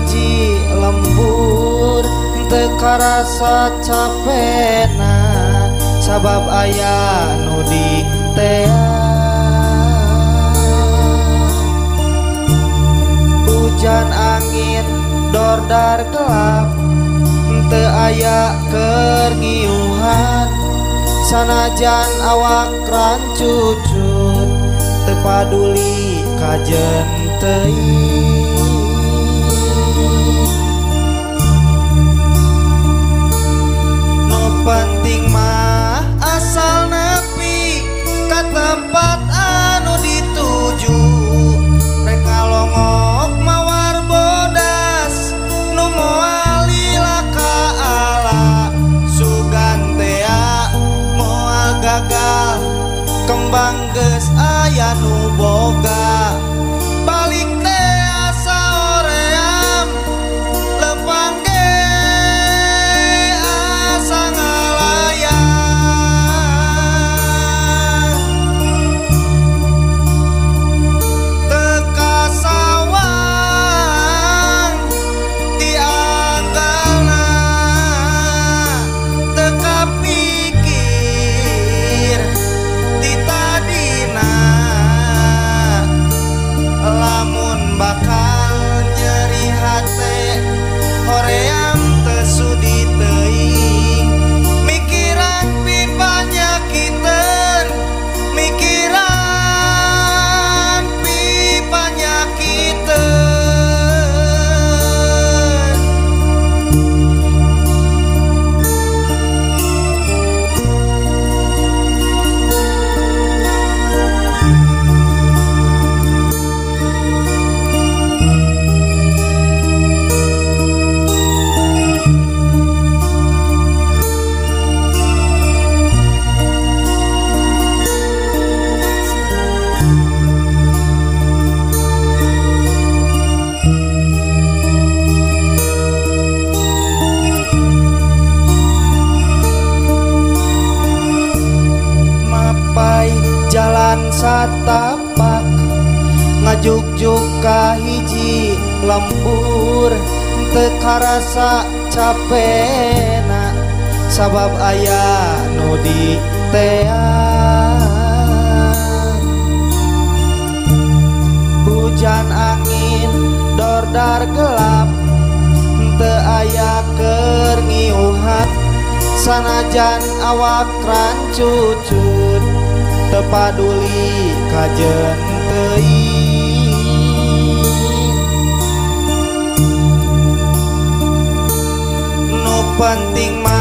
hiji lembur teu karasa capena sabab aya nu di tea. Hujan angin dordar gelap teu aya keur ngiuhan sanajan awak rancucut teu paduli kajen teuing. Nu penting mah asal nepi ka tempat anu dituju rek ngalongok mawar bodas nu moal lila ka ala sugan tea moal gagal kembang geus aya nu boga balik teh asa oream lempang ge asa ngalayang teka sawang dianggalna teka pikir di tadina lamun bakal nyeri hate hoream teu sudi teuing mikiran pipanyakiteun mikiran pipanyakiteun. Mapai jalan satapak ngajuk-juk ka hiji lembur teu karasa capena sabab aya nu di tea. Hujan angin dordar gelap teu aya keur ngiuhan sanajan awak rancucut teu paduli kajen teuing. Nu penting mah